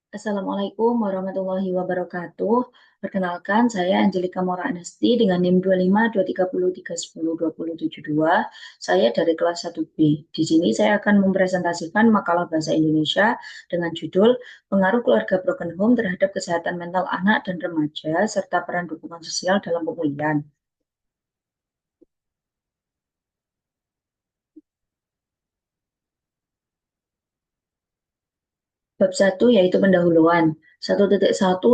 Assalamualaikum warahmatullahi wabarakatuh. Perkenalkan, saya Angelika Mora Anesti dengan NIM 252303102072. Saya dari kelas 1B. Di sini saya akan mempresentasikan makalah bahasa Indonesia dengan judul Pengaruh Keluarga Broken Home terhadap Kesehatan Mental Anak dan Remaja serta Peran Dukungan Sosial dalam Pemulihan. Bab 1 yaitu pendahuluan. 1.1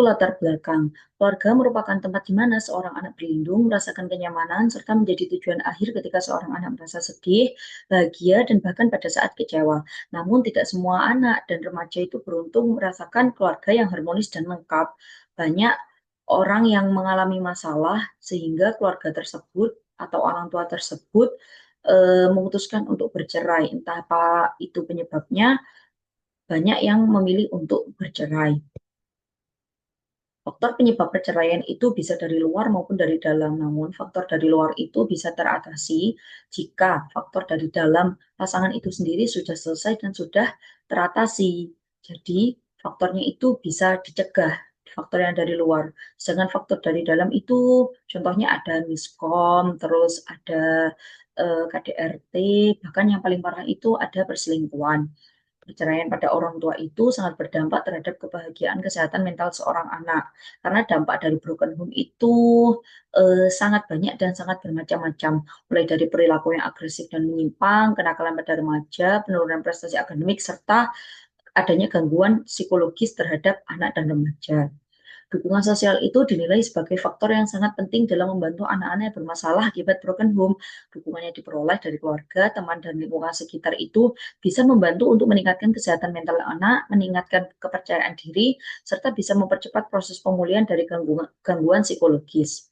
Latar belakang. Keluarga merupakan tempat di mana seorang anak berlindung, merasakan kenyamanan, serta menjadi tujuan akhir ketika seorang anak merasa sedih, bahagia, dan bahkan pada saat kecewa. Namun tidak semua anak dan remaja itu beruntung merasakan keluarga yang harmonis dan lengkap. Banyak orang yang mengalami masalah sehingga keluarga tersebut atau orang tua tersebut memutuskan untuk bercerai. Entah apa itu penyebabnya, banyak yang memilih untuk bercerai. Faktor penyebab perceraian itu bisa dari luar maupun dari dalam, namun faktor dari luar itu bisa teratasi jika faktor dari dalam pasangan itu sendiri sudah selesai dan sudah teratasi. Jadi, faktornya itu bisa dicegah, faktor yang dari luar. Sedangkan faktor dari dalam itu contohnya ada miskom, terus ada KDRT, bahkan yang paling parah itu ada perselingkuhan. Perceraian pada orang tua itu sangat berdampak terhadap kebahagiaan kesehatan mental seorang anak. Karena dampak dari broken home itu sangat banyak dan sangat bermacam-macam. Mulai dari perilaku yang agresif dan menyimpang, kenakalan pada remaja, penurunan prestasi akademik, serta adanya gangguan psikologis terhadap anak dan remaja. Dukungan sosial itu dinilai sebagai faktor yang sangat penting dalam membantu anak-anak yang bermasalah akibat broken home. Dukungannya diperoleh dari keluarga, teman, dan lingkungan sekitar itu bisa membantu untuk meningkatkan kesehatan mental anak, meningkatkan kepercayaan diri, serta bisa mempercepat proses pemulihan dari gangguan psikologis.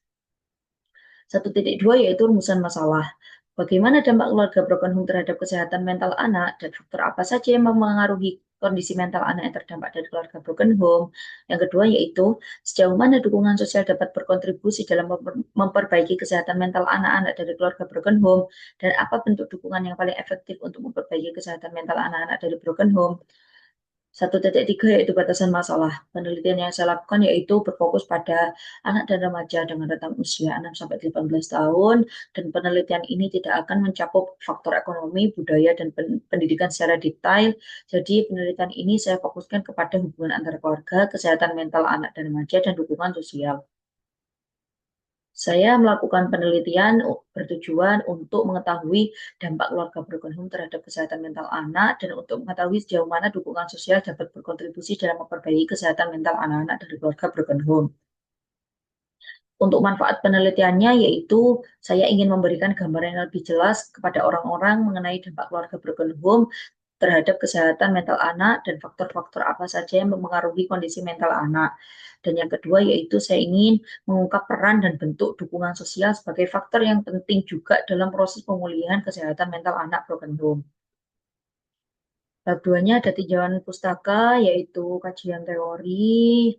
1.2 yaitu rumusan masalah. Bagaimana dampak keluarga broken home terhadap kesehatan mental anak dan faktor apa saja yang memengaruhi kondisi mental anak yang terdampak dari keluarga broken home. Yang kedua yaitu sejauh mana dukungan sosial dapat berkontribusi dalam memperbaiki kesehatan mental anak-anak dari keluarga broken home dan apa bentuk dukungan yang paling efektif untuk memperbaiki kesehatan mental anak-anak dari broken home. 1.3 yaitu batasan masalah. Penelitian yang saya lakukan yaitu berfokus pada anak dan remaja dengan rentang usia 6-18 tahun dan penelitian ini tidak akan mencakup faktor ekonomi, budaya, dan pendidikan secara detail. Jadi penelitian ini saya fokuskan kepada hubungan antara keluarga, kesehatan mental anak dan remaja, dan dukungan sosial. Saya melakukan penelitian bertujuan untuk mengetahui dampak keluarga broken home terhadap kesehatan mental anak dan untuk mengetahui sejauh mana dukungan sosial dapat berkontribusi dalam memperbaiki kesehatan mental anak-anak dari keluarga broken home. Untuk manfaat penelitiannya yaitu saya ingin memberikan gambaran yang lebih jelas kepada orang-orang mengenai dampak keluarga broken home terhadap kesehatan mental anak dan faktor-faktor apa saja yang mempengaruhi kondisi mental anak. Dan yang kedua yaitu saya ingin mengungkap peran dan bentuk dukungan sosial sebagai faktor yang penting juga dalam proses pemulihan kesehatan mental anak broken home. Bab 2-nya ada tinjauan pustaka yaitu kajian teori.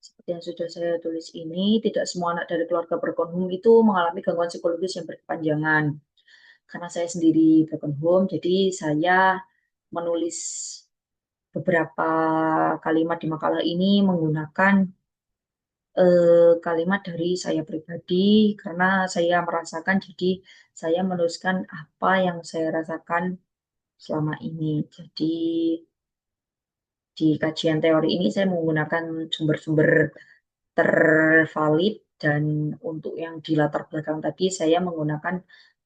Seperti yang sudah saya tulis ini, tidak semua anak dari keluarga broken home itu mengalami gangguan psikologis yang berkepanjangan. Karena saya sendiri broken home, jadi saya menulis beberapa kalimat di makalah ini menggunakan kalimat dari saya pribadi karena saya merasakan, jadi saya menuliskan apa yang saya rasakan selama ini. Jadi di kajian teori ini saya menggunakan sumber-sumber tervalid dan untuk yang di latar belakang tadi saya menggunakan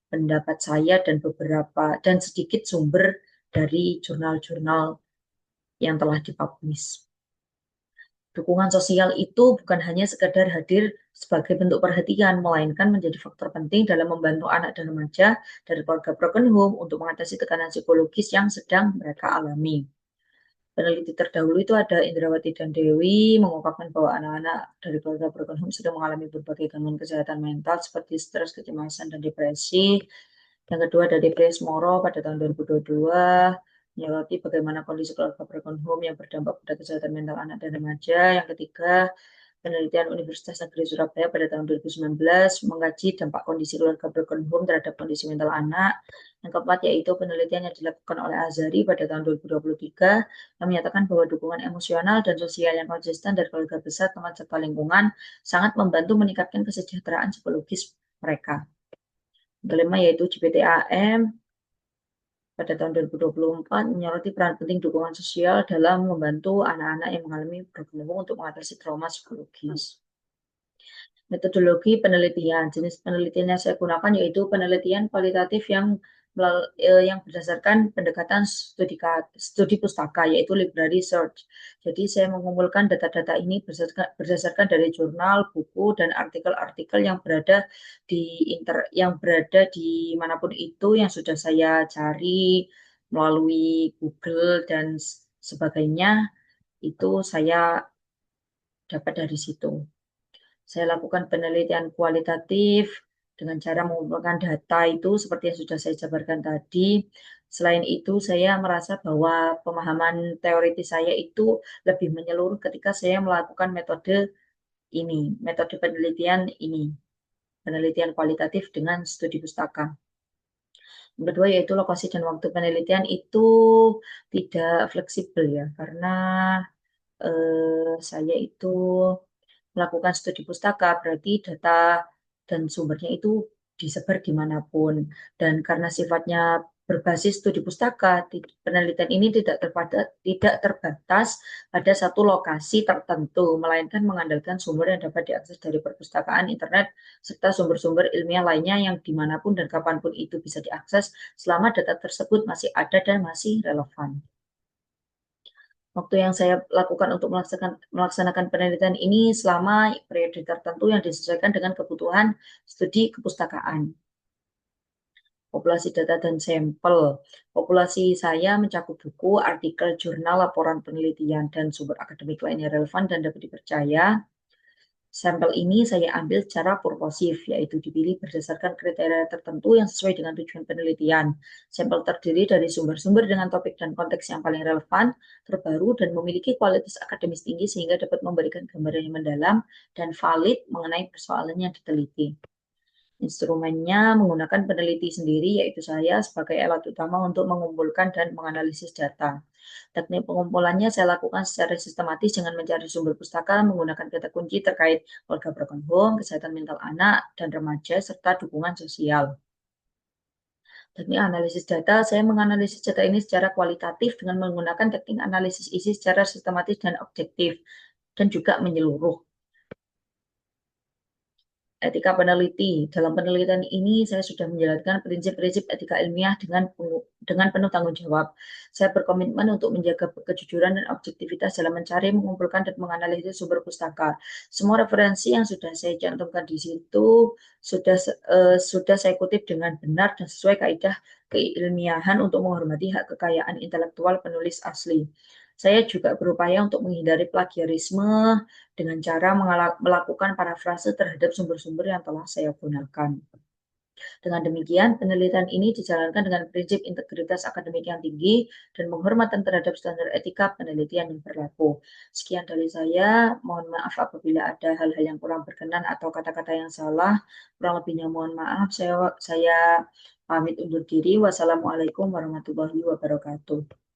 pendapat saya dan beberapa dan sedikit sumber dari jurnal-jurnal yang telah dipublish. Dukungan sosial itu bukan hanya sekedar hadir sebagai bentuk perhatian, melainkan menjadi faktor penting dalam membantu anak dan remaja dari keluarga broken home untuk mengatasi tekanan psikologis yang sedang mereka alami. Peneliti terdahulu itu ada Indrawati dan Dewi mengungkapkan bahwa anak-anak dari keluarga broken home sudah mengalami berbagai gangguan kesehatan mental seperti stres, kecemasan, dan depresi. Yang kedua ada Depresi Moro pada tahun 2022 menyoroti bagaimana kondisi keluarga broken home yang berdampak pada kesehatan mental anak dan remaja. Yang ketiga penelitian Universitas Negeri Surabaya pada tahun 2019 mengkaji dampak kondisi keluarga broken home terhadap kondisi mental anak. Yang keempat yaitu penelitian yang dilakukan oleh Azhari pada tahun 2023 yang menyatakan bahwa dukungan emosional dan sosial yang konsisten dari keluarga besar, teman serta lingkungan sangat membantu meningkatkan kesejahteraan psikologis mereka. Yang kelima yaitu JPTAM pada tahun 2024 menyoroti peran penting dukungan sosial dalam membantu anak-anak yang mengalami broken home untuk mengatasi trauma psikologis. Metodologi penelitian. Jenis penelitian yang saya gunakan yaitu penelitian kualitatif yang berdasarkan pendekatan studi pustaka, yaitu library search. Jadi saya mengumpulkan data-data ini berdasarkan dari jurnal, buku, dan artikel-artikel yang berada di manapun itu yang sudah saya cari melalui Google dan sebagainya, itu saya dapat dari situ. Saya lakukan penelitian kualitatif dengan cara mengumpulkan data itu seperti yang sudah saya jabarkan tadi. Selain itu, saya merasa bahwa pemahaman teoritis saya itu lebih menyeluruh ketika saya melakukan metode penelitian ini, penelitian kualitatif dengan studi pustaka. Yang kedua yaitu lokasi dan waktu penelitian itu tidak fleksibel ya, karena saya itu melakukan studi pustaka, berarti data dan sumbernya itu disebar dimanapun. Dan karena sifatnya berbasis studi pustaka, penelitian ini tidak terbatas pada satu lokasi tertentu, melainkan mengandalkan sumber yang dapat diakses dari perpustakaan, internet, serta sumber-sumber ilmiah lainnya yang dimanapun dan kapanpun itu bisa diakses selama data tersebut masih ada dan masih relevan. Waktu yang saya lakukan untuk melaksanakan penelitian ini selama periode tertentu yang disesuaikan dengan kebutuhan studi kepustakaan. Populasi data dan sampel. Populasi saya mencakup buku, artikel, jurnal, laporan penelitian, dan sumber akademik lainnya relevan dan dapat dipercaya. Sampel ini saya ambil secara purposif, yaitu dipilih berdasarkan kriteria tertentu yang sesuai dengan tujuan penelitian. Sampel terdiri dari sumber-sumber dengan topik dan konteks yang paling relevan, terbaru, dan memiliki kualitas akademis tinggi sehingga dapat memberikan gambaran yang mendalam dan valid mengenai persoalan yang diteliti. Instrumennya menggunakan peneliti sendiri, yaitu saya sebagai alat utama untuk mengumpulkan dan menganalisis data. Teknik pengumpulannya saya lakukan secara sistematis dengan mencari sumber pustaka menggunakan kata kunci terkait keluarga broken home, kesehatan mental anak dan remaja, serta dukungan sosial. Teknik analisis data, saya menganalisis data ini secara kualitatif dengan menggunakan teknik analisis isi secara sistematis dan objektif, dan juga menyeluruh. Etika peneliti. Dalam penelitian ini saya sudah menjalankan prinsip-prinsip etika ilmiah dengan penuh tanggung jawab. Saya berkomitmen untuk menjaga kejujuran dan objektivitas dalam mencari, mengumpulkan, dan menganalisis sumber pustaka. Semua referensi yang sudah saya cantumkan di situ sudah saya kutip dengan benar dan sesuai kaidah keilmiahan untuk menghormati hak kekayaan intelektual penulis asli. Saya juga berupaya untuk menghindari plagiarisme dengan cara melakukan parafrase terhadap sumber-sumber yang telah saya gunakan. Dengan demikian, penelitian ini dijalankan dengan prinsip integritas akademik yang tinggi dan penghormatan terhadap standar etika penelitian yang berlaku. Sekian dari saya, mohon maaf apabila ada hal-hal yang kurang berkenan atau kata-kata yang salah. Kurang lebihnya mohon maaf, saya pamit undur diri. Wassalamualaikum warahmatullahi wabarakatuh.